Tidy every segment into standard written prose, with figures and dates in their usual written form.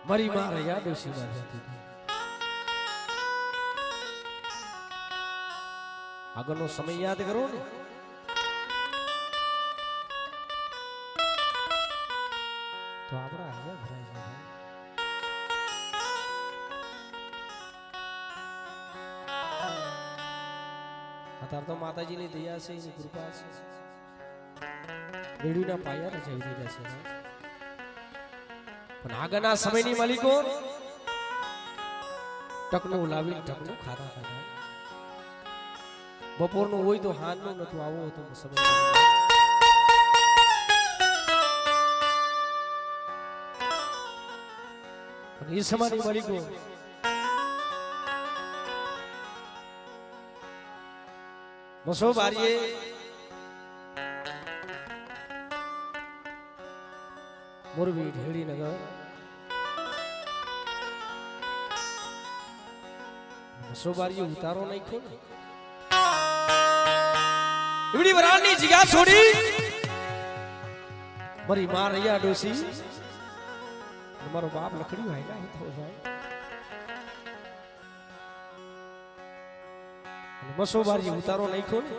મારી માં રહ્યા ડોશી માં જતી આગળનો સમય યાદ કરો ને તો આપણા અહીંયા ભરાય છે અત્યારે તો માતાજીની દયા છે એની કૃપા છે બેડીના પાયા જઈ દીધા છે પણ આગળના સમયની માલિકો ટકનું લાવી ટકનું ખાતા ખાતા બપોરનું હોય તો હાનનું નતું આવો હતો સમય પણ એ સમયની માલિકો મસો બારીએ મોરબી ઢેડીનગર મસો બારીએ ઉતારો નાખ્યો ને એવડી વરાળની જગ્યા છોડી મારી માં રહ્યા ડોસી મારો બાપ લખડ્યું હાયલા હતો ભાઈ મસો બારીએ ઉતારો નાખ્યો ને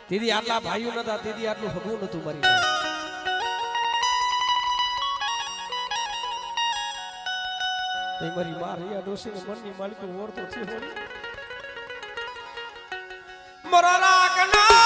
દીદી આટલા ભાઈઓ નતા દીદી આટલું હગું નતું મારી મારી માં રહ્યા ડોસી ને મનની માલિકો ઓરતો થયો મારા રાખના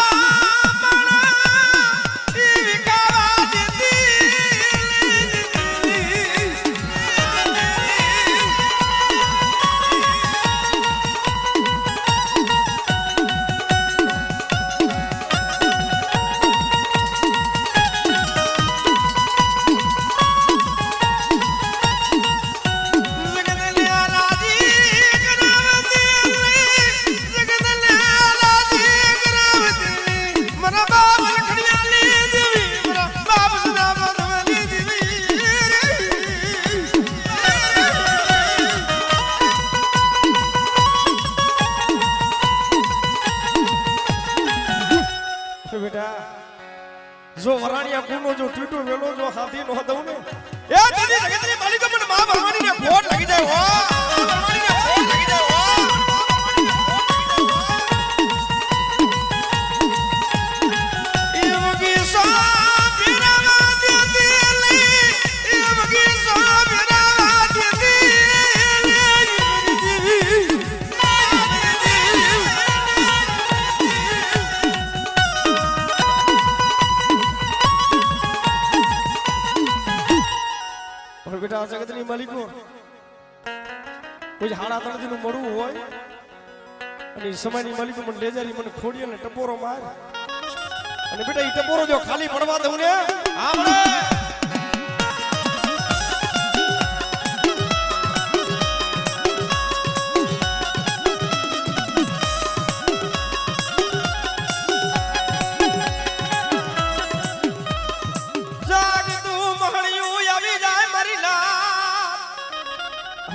જો વરાણિયા કુનો જો ટીટો વેલો જો હાથી નો દઉં ને એ દીદી જગતની માલિકો મને માં ભવાની ને ફોટ લાગી જાય હો ભવાની ને ફોટ લાગી જાય હો ઈમગી સાબિરા દીદી ઈમગી સાબિરા દીદી બેટા જગતની માલિકો કોઈ હાડા તળજી નું મળવું હોય અને સમયની માલિકો મને લેજારી મને ખોડી અને ટપોરો માર અને બેટા ઈ ટપોરો જો ખાલી પડવા દઉં ને આપણે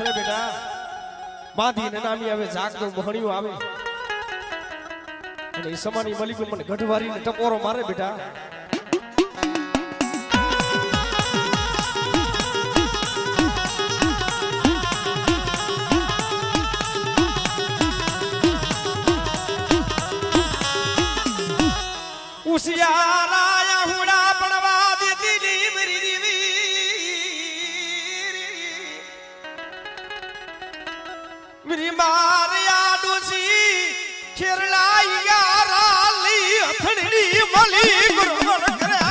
અરે બેટા બાંધી ને નામી આવે જાગતો મહણિયો આવે અને એ સમાની મલિકો મને ગઢવારીને ટપોરો મારે બેટા ઉસિયારા હુડા પડવા દીધી મરી દીવી मेरी मारिया डोसी खेरला यारा ली हथड़ी मली गुरबन करया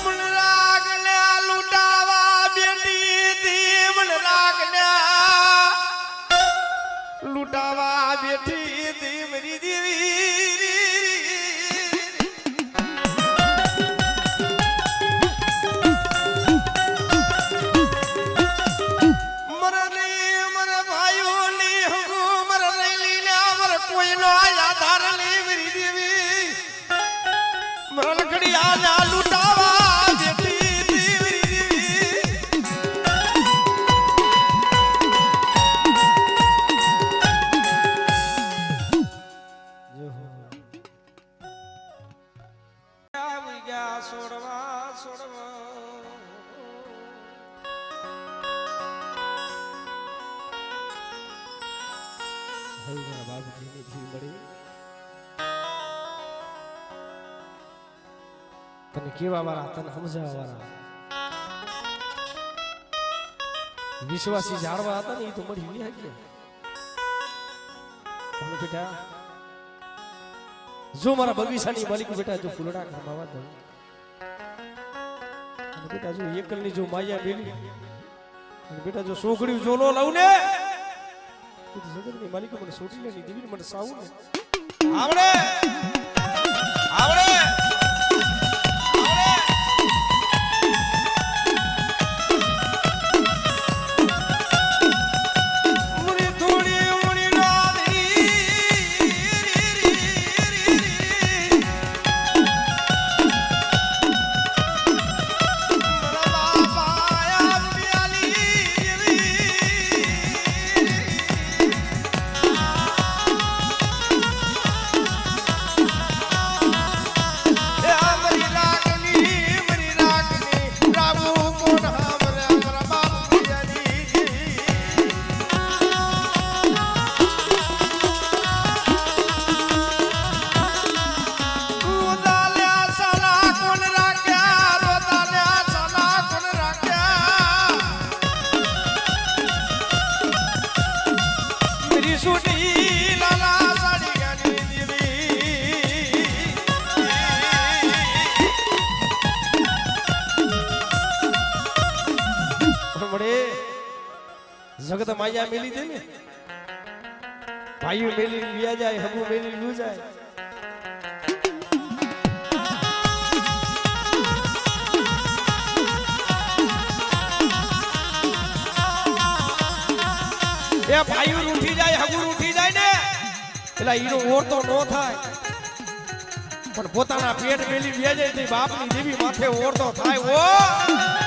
मन राग ने लुटावा बेटी दी मन राग ने लुटावा बेटी दी मेरी देवी બાપજીની ધી મળી તને કેવા વાળા તને સમજાવવા વાળા વિશ્વાસી જાળવા હતા ને એ તો મળી ગયા પણ બેટા જો મારા બગીચાની માલિક બેટા જો ફૂલડા ખાવા દઉં અને બેટા જો એકલની જો માયા બેલી અને બેટા જો છોકરી જો નો લઉં ને જગતની માલિકો મને છોડી લેની દેવી મને સાવું ને આવડે આવડે જગત માયા મેલી દે ને ભાઈઓ મેલી વ્યા જાય હબુ મેલી લુ જાય એ ભાઈઓ ઉઠી જાય હબુ ઉઠી જાય ને એટલે હીરો ઓરતો નો થાય પણ પોતાના પેટ મેલી વ્યા જાય તે બાપની દેવી માથે ઓરતો થાય ઓ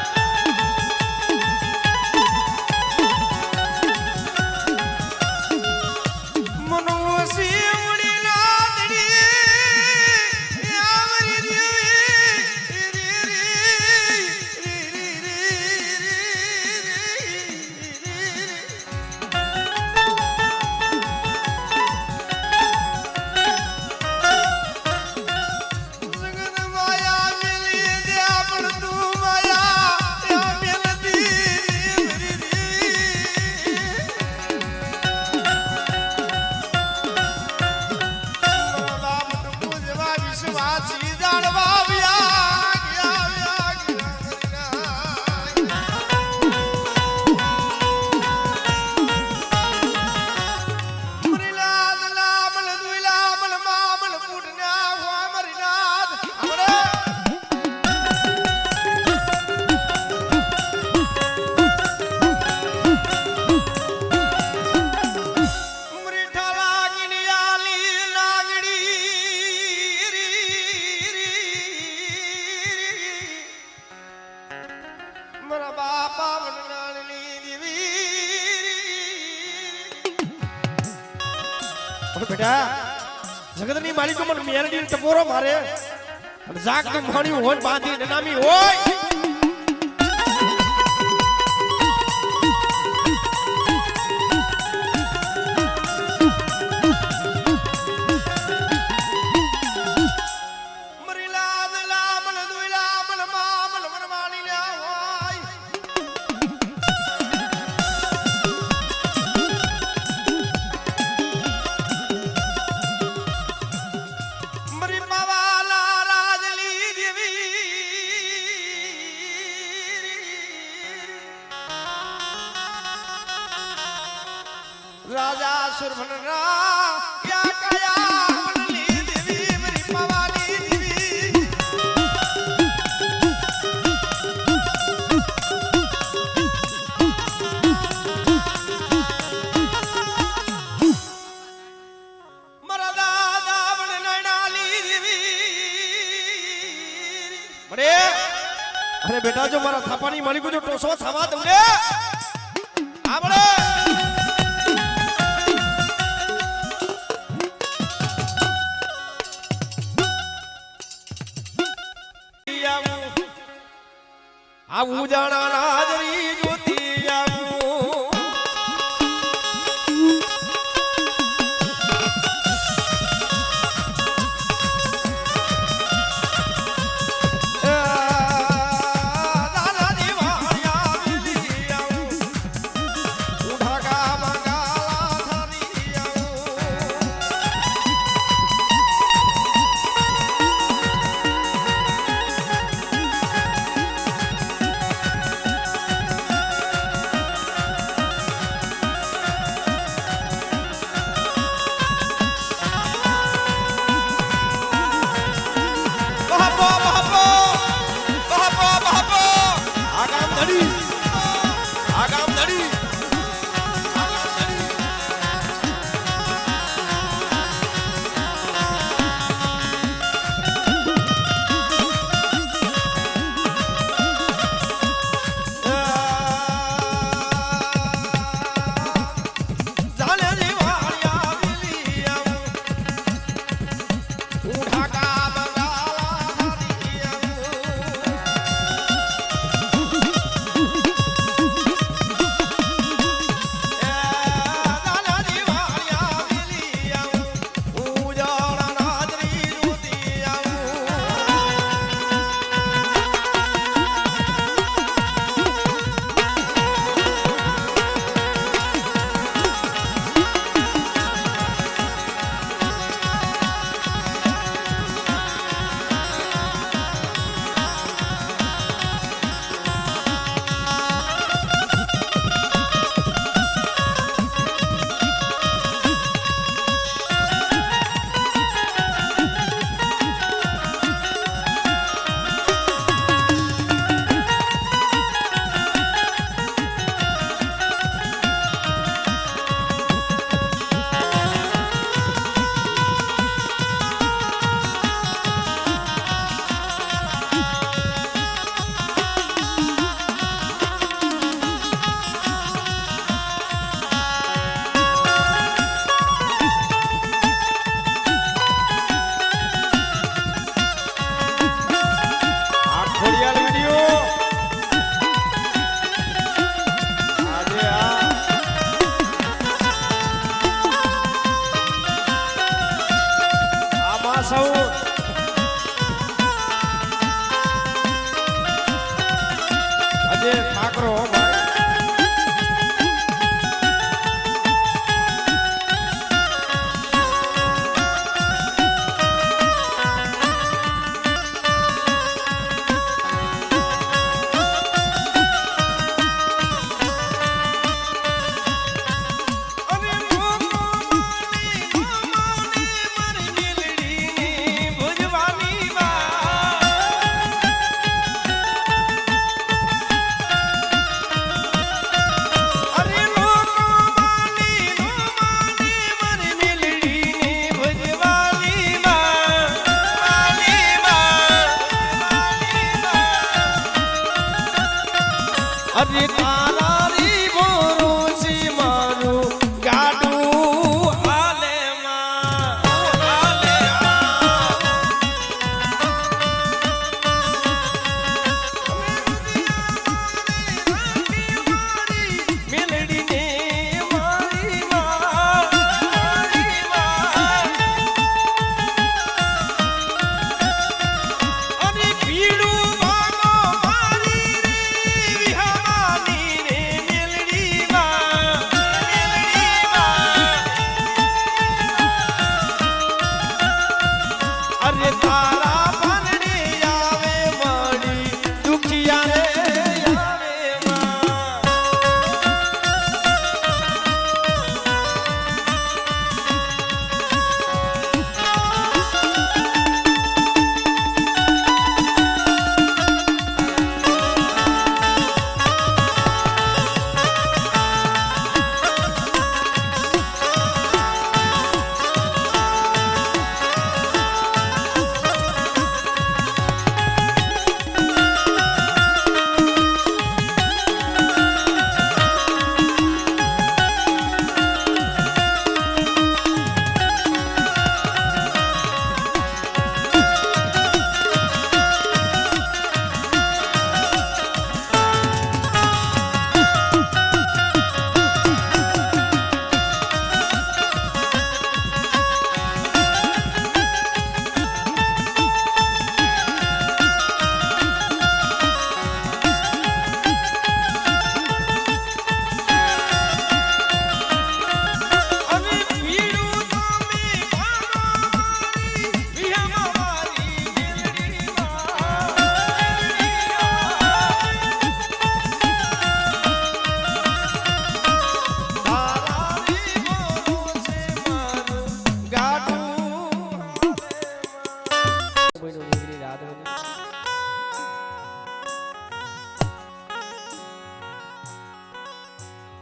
બેટા જગતની માલિકો મને મેરડી ટપોરો મારે અને જાગ તો માણ્યું હોય બાંધી નનામી હોય राजा सुरभनरा क्या कया मनली देवी मेरी पवाली देवी मरा दादा बन नैनाली देवी अरे बेटा जो मारा थापानी मालिक को जो टोसो थवा दूंगे आपने आऊ जाना नाजरी ज्योति आऊ ધડી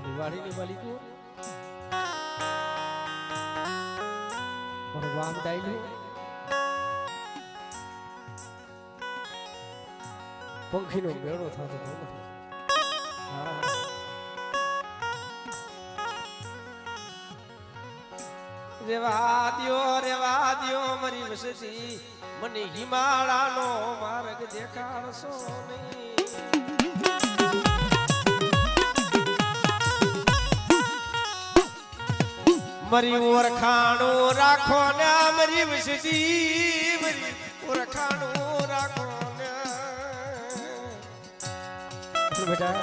વાડીની માલિકો મારો વામ ડાયલો પંખીનો મેળો થતો હા રેવા દ્યો મારી વસતી મને હિમાળાનો માર્ગ દેખાડશો નહીં મારી ઓળખાણું રાખો ને મારી વસતી મારી ઓળખાણું રાખો ને બેટા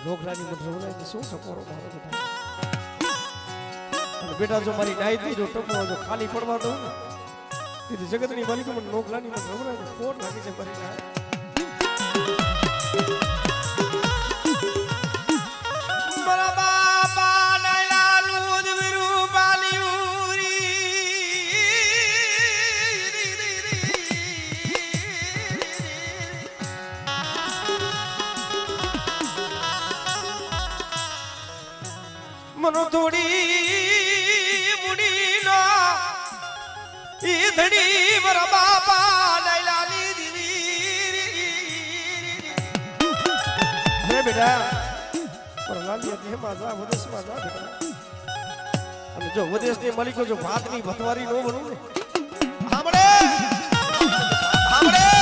લોકલાની મતલબ શું સપોરો મારો બેટા બેટા જો મારી નાઈતી જો ટપો જો ખાલી પડવા દઉં ને તેથી જગતની માલિકો મને નોકલાની મને રવડાય ફોન લાગી છે મારી નાઈ મારા બાપા નાયલાનું દવિરુ બાલિયું મનો થોડી ધડી મારા બાપા નાયલાની દીવી હે બેટા મારા લાલિયા દેહમાં જા વદેશમાં જા બેટા અને જો વદેશની માલિકો જો ભાતની ભતવારી નો બનું ને સાંભળે સાંભળે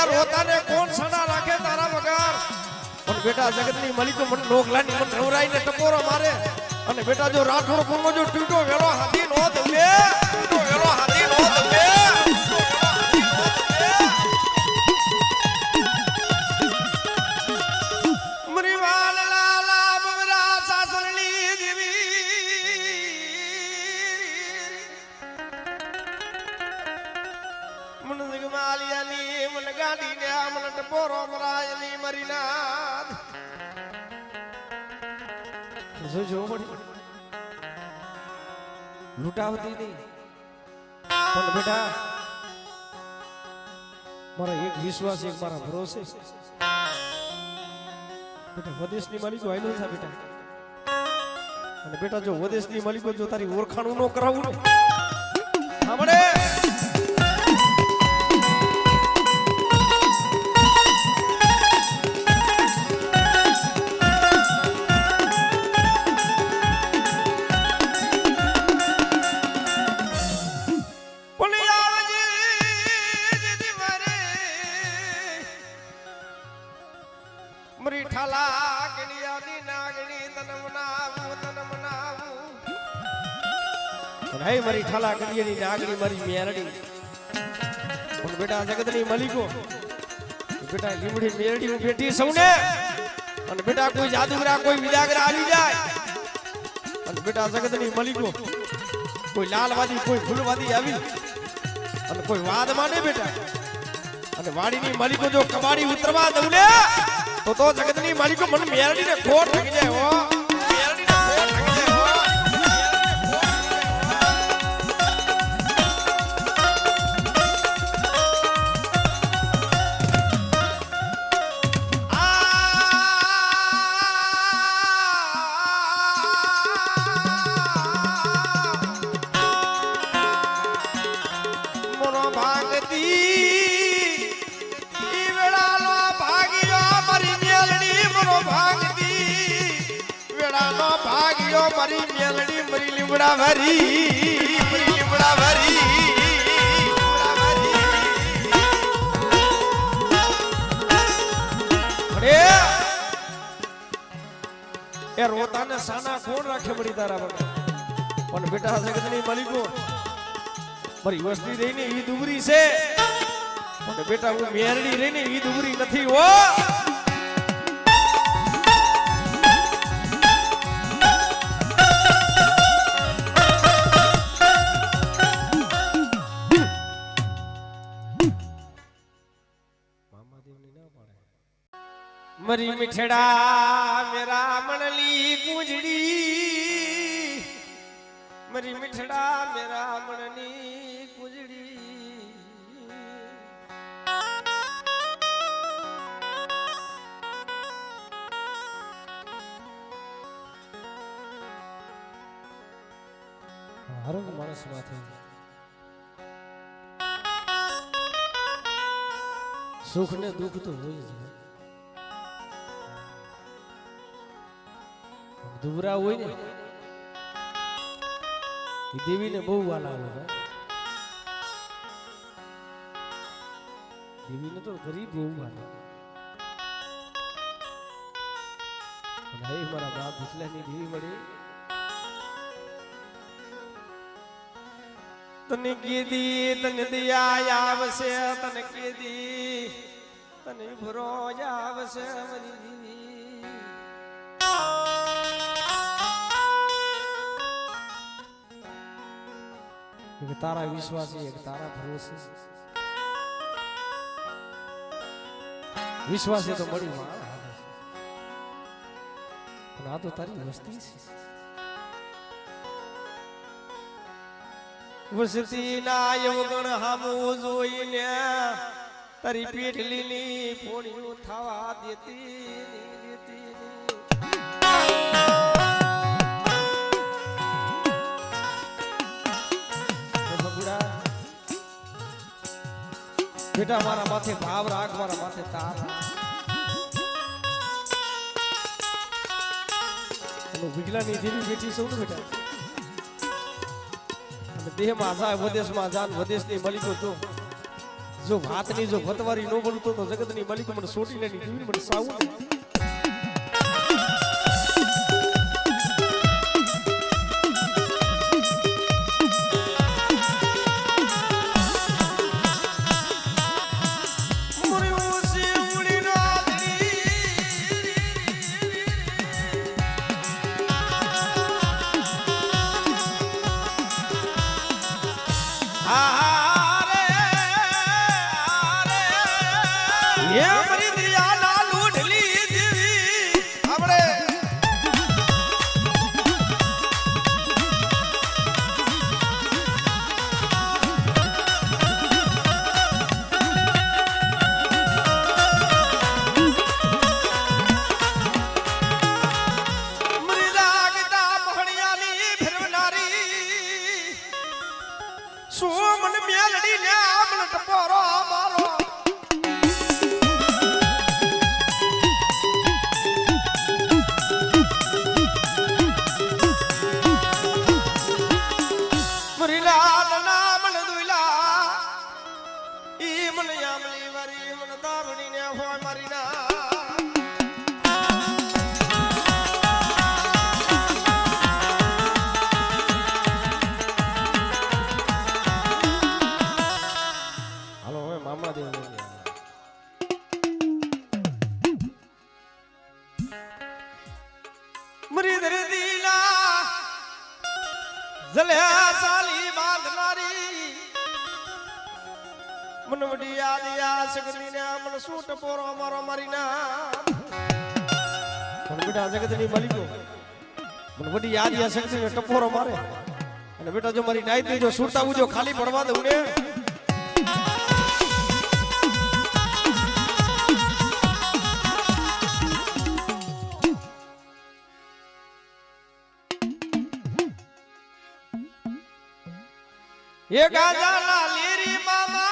રોતાને કોણ સડા રાખે તારા વગર પણ બેટા જગતની માલિકો મને નોકલાની મને રવરાઈને ટપોરો મારે અને બેટા જો રાઠોડ કોનો જો ટૂટો વેલો હાથી નો દવે ટૂટો વેલો હાથી નો દવે મરી વાલ લાલા બમરા સાસરલી દેવી મન જગમાલિયાની મન ગાડીને મન ટપોરો મરાયલી મરીનાદ જો પડી લૂંટાવતી નહીં પણ બેટા મારા એક વિશ્વાસ એક મારા ભરોસે બેટા વદેશની માલિકો આયલો છે બેટા અને બેટા જો વદેશની માલિકો જો તારી ઓળખાણું નો કરાવું ને સાંભળે હે મારી ઠાલા કડીની નાગણી મારી મેરડી પણ બેટા જગતની માલિકો બેટા લીમડી મેરડી હું બેઠી સૌને અને બેટા કોઈ જાદુગરા કોઈ વિજાગરા આવી જાય અને બેટા જગતની માલિકો કોઈ લાલવાદી કોઈ ફૂલવાદી આવી અને કોઈ વાદ માને બેટા અને વાડીની માલિકો જો કબાડી ઉતરવા દઉં ને તો જગતની માલિકો મને મેરડીને ખોટ લાગી જાય હો મેરડીને ખોટ લાગી જાય હો મારી મેલડી મરી લીમડા ભરી મરી લીમડા ભરી અરે એ રોતાને સાના કોણ રાખે મળી તારા બગા પણ બેટા જગતની માલિકો મારી વસ્તી રહીને ઈ દુબરી છે પણ બેટા હું મેરડી રહીને ઈ દુબરી નથી હો मरी मिठड़ा मेरा मनली कुंजड़ी मरी मिठड़ा मेरा मनली कुंजड़ी हरंग मानस माथे सुख ने दुख तो हो ही दुबरा હોય ને એ દેવીને બહુ વાલા આવે દેવીને તો ગરીબ બહુ વાલા અને એ મારા બાપ ભીખલાની દેવી મળી તને કીધી તને દયા આવશે તને કીધી તને ભરો આવશે મારી દેવી एक तारा विश्वासी एक तारा भरोसे विश्वास तो बड़ी मार પણ આ તો તારી વસ્તી છે વસતી ના યવગણ હામુ જોઈને તારી પેટલીની ફોડિયું થવા દેતી बेटा मारा माथे भाव राग मारा माथे तार तो विगला नहीं देवी बेटी सौ बेटा देह में आजा वदेश में आजान वदेश नहीं मलिको तो जो भात नहीं जो भतवारी नो बोलतो तो जगत नहीं मलिको मन सोटी नहीं देवी मन साऊ मनवडी आदिया सगली ने मन सूट पोरो मारो मारीना मन बेटा जगतनी मलिको मनवडी आदिया सगली ने टपोरो मारे અને બેટા જો મારી નાઈતી જો સુરતા ઉજો ખાલી પડવા દઉં ને ये गाजाला लेरी मामा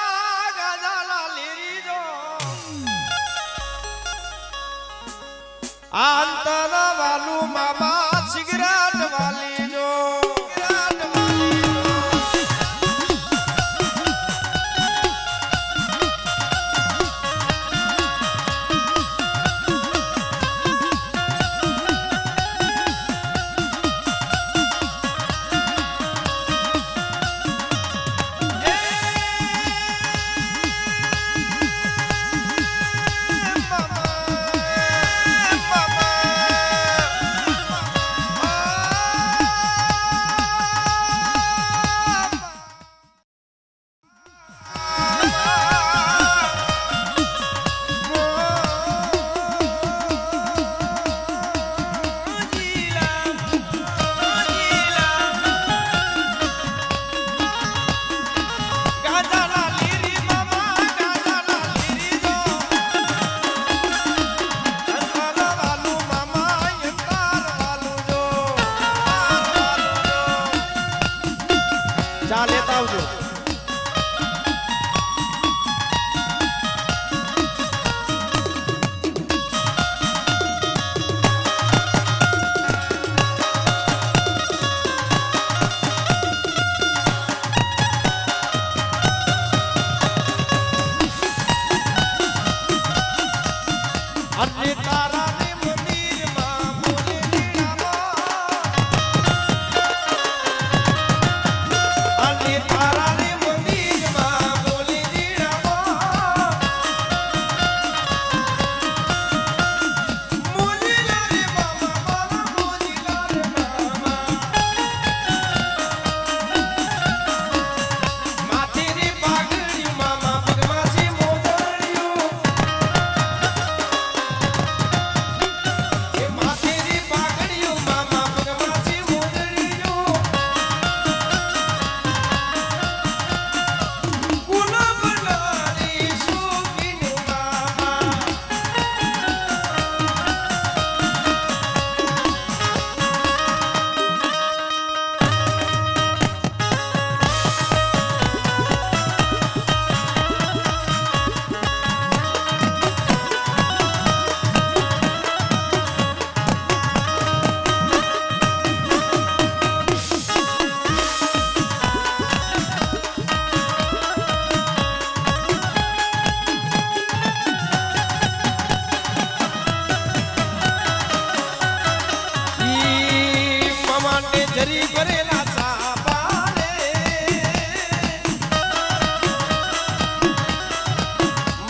आंतरा वालू मामा सिगरेट वाली जो ધરી ભરેલા સાપા રે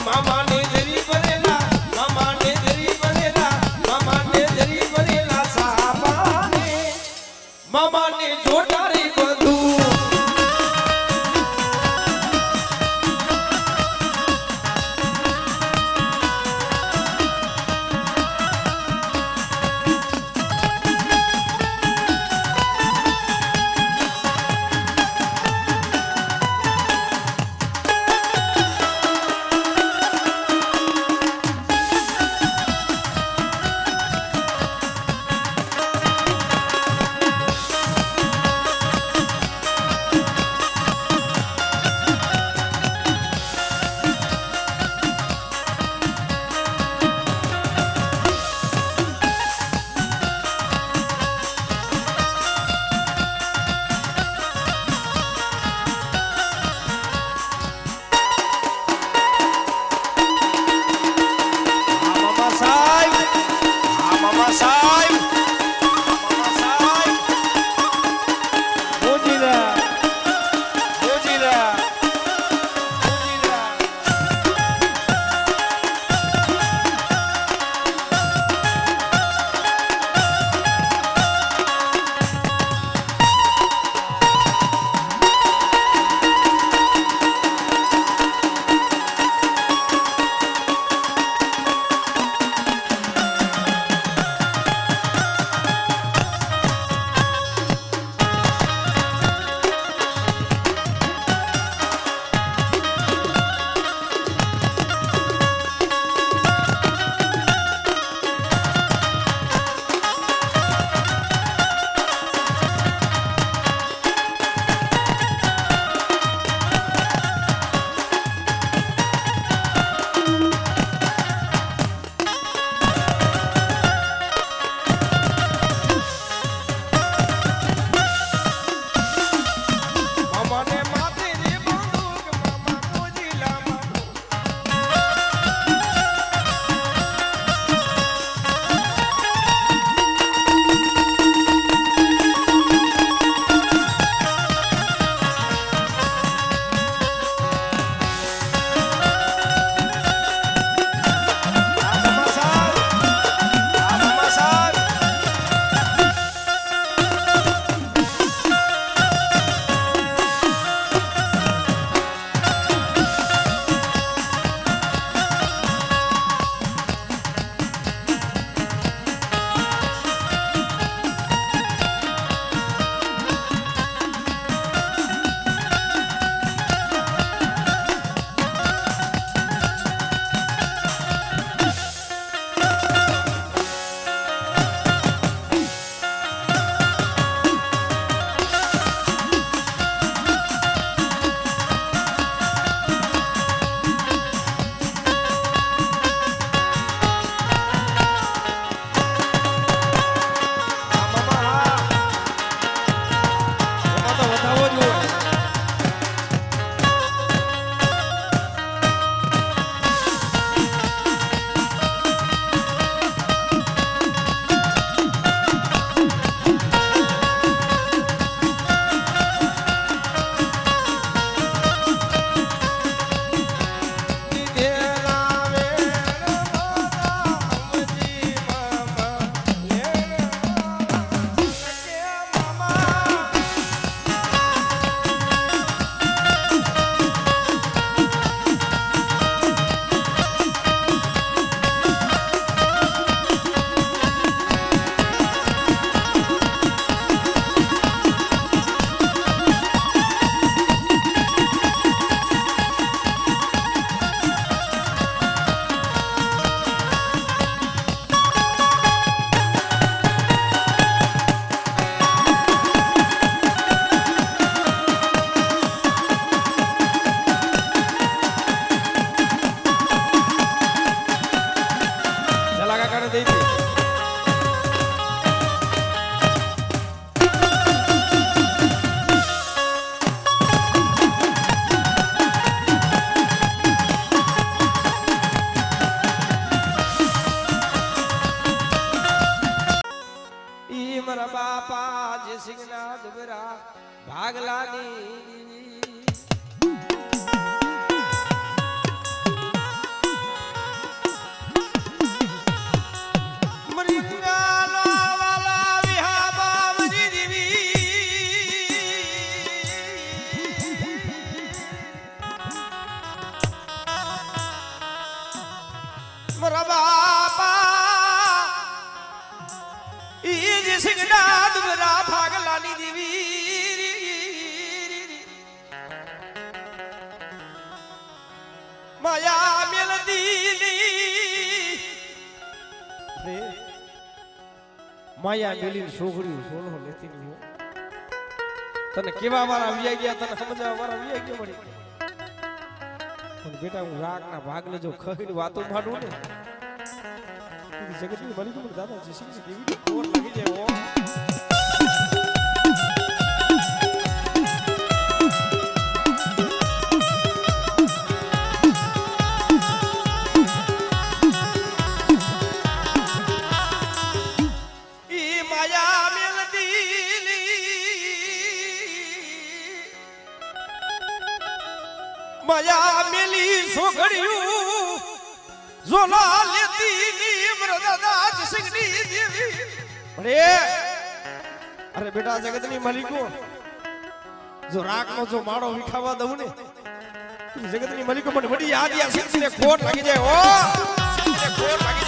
મામાને ધરી ભરેલા મામાને ધરી ભરેલા મામાને ધરી ભરેલા સાપા રે મામાને જોટારી બધું જયસિંહના દુબરા ભાગલાની માયા મેલી છોકરી સોનો લેતી નહીં તને કેવા વાળા વ્યા ગયા તને સમજાવવા વાળા વ્યા ગયા મળી પણ બેટા હું રાગના ભાગને જો ખહીને વાતો માંડું ને જગતની મળી ગયું દાદા જયસિંહ દેવી ખોર લાગી જાય માયા મેલી છોકરીયું ઝોલા લેતી ની મરદાદા જયસિંહની દેવી અરે બેટા જગતની માલિકો જો રાખનો જો માળો વિખાવા દઉં ને જગતની માલિકો મને વડી યાદ આ સિંહને ખોટ લાગી જાય ઓ સિંહને ખોટ લાગી